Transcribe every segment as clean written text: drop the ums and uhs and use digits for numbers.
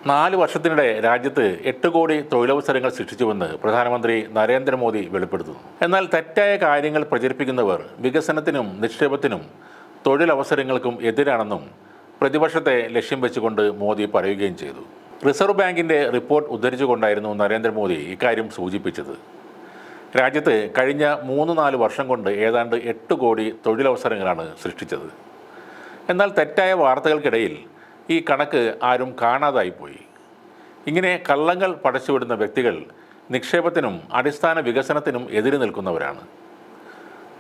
4 വർഷത്തിനിടെ രാജ്യത്ത് 8 കോടി തൊഴിലവസരങ്ങൾ സൃഷ്ടിച്ചുവെന്ന് പ്രധാനമന്ത്രി നരേന്ദ്രമോദി വെളിപ്പെടുത്തുന്നു. എന്നാൽ തെറ്റായ കാര്യങ്ങൾ പ്രചരിപ്പിക്കുന്നവർ വികസനത്തിനും നിക്ഷേപത്തിനും തൊഴിലവസരങ്ങൾക്കും എതിരാണെന്നും പ്രതിപക്ഷത്തെ ലക്ഷ്യം വെച്ചുകൊണ്ട് മോദി പറയുകയും ചെയ്തു. റിസർവ് ബാങ്കിൻ്റെ റിപ്പോർട്ട് ഉദ്ധരിച്ചുകൊണ്ടായിരുന്നു നരേന്ദ്രമോദി ഇക്കാര്യം സൂചിപ്പിച്ചത്. രാജ്യത്ത് കഴിഞ്ഞ 3-4 വർഷം കൊണ്ട് ഏതാണ്ട് 8 കോടി തൊഴിലവസരങ്ങളാണ് സൃഷ്ടിച്ചത്. എന്നാൽ തെറ്റായ വാർത്തകൾക്കിടയിൽ ഈ കണക്ക് ആരും കാണാതായിപ്പോയി. ഇങ്ങനെ കള്ളങ്ങൾ പടച്ചുവിടുന്ന വ്യക്തികൾ നിക്ഷേപത്തിനും അടിസ്ഥാന വികസനത്തിനും എതിര് നിൽക്കുന്നവരാണ്.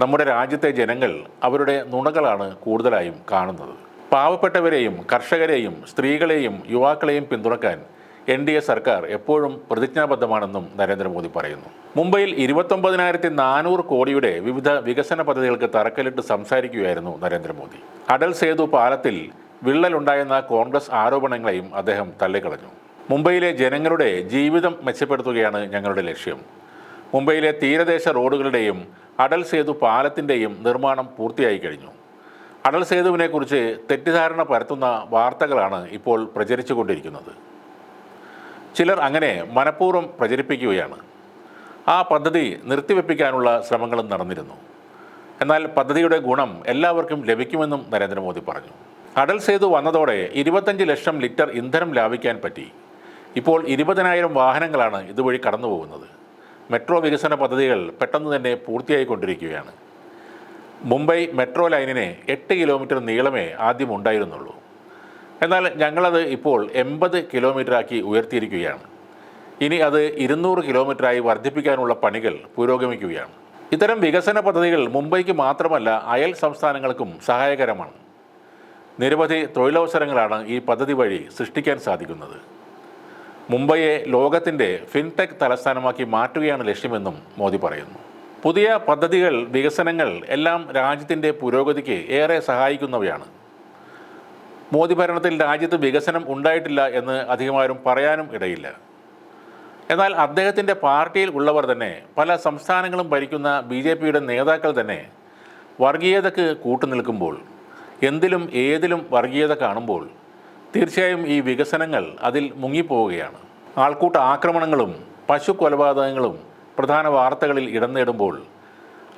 നമ്മുടെ രാജ്യത്തെ ജനങ്ങൾ അവരുടെ നുണകളാണ് കൂടുതലായും കാണുന്നത്. പാവപ്പെട്ടവരെയും കർഷകരെയും സ്ത്രീകളെയും യുവാക്കളെയും പിന്തുണക്കാൻ NDA സർക്കാർ എപ്പോഴും പ്രതിജ്ഞാബദ്ധമാണെന്നും നരേന്ദ്രമോദി പറയുന്നു. മുംബൈയിൽ 29,400 കോടിയുടെ വിവിധ വികസന പദ്ധതികൾക്ക് തറക്കല്ലിട്ട് സംസാരിക്കുകയായിരുന്നു നരേന്ദ്രമോദി. അടൽ സേതു പാലത്തിൽ വിള്ളലുണ്ടായെന്ന കോൺഗ്രസ് ആരോപണങ്ങളെയും അദ്ദേഹം തള്ളിക്കളഞ്ഞു. മുംബൈയിലെ ജനങ്ങളുടെ ജീവിതം മെച്ചപ്പെടുത്തുകയാണ് ഞങ്ങളുടെ ലക്ഷ്യം. മുംബൈയിലെ തീരദേശ റോഡുകളുടെയും അടൽ സേതു പാലത്തിൻ്റെയും നിർമ്മാണം പൂർത്തിയായി കഴിഞ്ഞു. അടൽ സേതുവിനെക്കുറിച്ച് തെറ്റിദ്ധാരണ പരത്തുന്ന വാർത്തകളാണ് ഇപ്പോൾ പ്രചരിച്ചുകൊണ്ടിരിക്കുന്നത്. ചിലർ അങ്ങനെ മനഃപൂർവ്വം പ്രചരിപ്പിക്കുകയാണ്. ആ പദ്ധതി നിർത്തിവെപ്പിക്കാനുള്ള ശ്രമങ്ങളും നടന്നിരുന്നു. എന്നാൽ പദ്ധതിയുടെ ഗുണം എല്ലാവർക്കും ലഭിക്കുമെന്നും നരേന്ദ്രമോദി പറഞ്ഞു. അടൽ സേതു വന്നതോടെ 25 ലക്ഷം ലിറ്റർ ഇന്ധനം ലാഭിക്കാൻ പറ്റി. ഇപ്പോൾ 20,000 വാഹനങ്ങളാണ് ഇതുവഴി കടന്നുപോകുന്നത്. മെട്രോ വികസന പദ്ധതികൾ പെട്ടെന്ന് തന്നെ പൂർത്തിയായിക്കൊണ്ടിരിക്കുകയാണ്. മുംബൈ മെട്രോ ലൈനിന് 8 കിലോമീറ്റർ നീളമേ ആദ്യം ഉണ്ടായിരുന്നുള്ളൂ. എന്നാൽ ഞങ്ങളത് ഇപ്പോൾ 80 കിലോമീറ്ററാക്കി ഉയർത്തിയിരിക്കുകയാണ്. ഇനി അത് 200 കിലോമീറ്ററായി വർദ്ധിപ്പിക്കാനുള്ള പണികൾ പുരോഗമിക്കുകയാണ്. ഇത്തരം വികസന പദ്ധതികൾ മുംബൈക്ക് മാത്രമല്ല അയൽ സംസ്ഥാനങ്ങൾക്കും സഹായകരമാണ്. നിരവധി തൊഴിലവസരങ്ങളാണ് ഈ പദ്ധതി വഴി സൃഷ്ടിക്കാൻ സാധിക്കുന്നത്. മുംബൈയെ ലോകത്തിൻ്റെ ഫിൻടെക് തലസ്ഥാനമാക്കി മാറ്റുകയാണ് ലക്ഷ്യമെന്നും മോദി പറയുന്നു. പുതിയ പദ്ധതികൾ, വികസനങ്ങൾ എല്ലാം രാജ്യത്തിൻ്റെ പുരോഗതിക്ക് ഏറെ സഹായിക്കുന്നവയാണ്. മോദി ഭരണത്തിൽ രാജ്യത്ത് വികസനം ഉണ്ടായിട്ടില്ല എന്ന് അധികമാരും പറയാനും ഇടയില്ല. എന്നാൽ അദ്ദേഹത്തിൻ്റെ പാർട്ടിയിൽ ഉള്ളവർ തന്നെ, പല സംസ്ഥാനങ്ങളും ഭരിക്കുന്ന BJPയുടെ നേതാക്കൾ തന്നെ വർഗീയതയ്ക്ക് കൂട്ടുനിൽക്കുമ്പോൾ, എന്തിലും ഏതിലും വർഗീയത കാണുമ്പോൾ തീർച്ചയായും ഈ വികസനങ്ങൾ അതിൽ മുങ്ങിപ്പോവുകയാണ്. ആൾക്കൂട്ട ആക്രമണങ്ങളും പശു കൊലപാതകങ്ങളും പ്രധാന വാർത്തകളിൽ ഇടം നേടുമ്പോൾ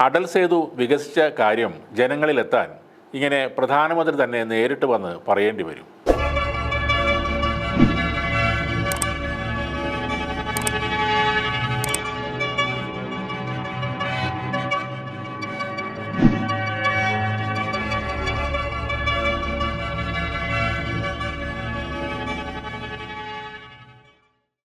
അടൽ സേതു വികസിച്ച കാര്യം ജനങ്ങളിലെത്താൻ ഇങ്ങനെ പ്രധാനമന്ത്രി തന്നെ നേരിട്ട് വന്ന് പറയേണ്ടി വരും.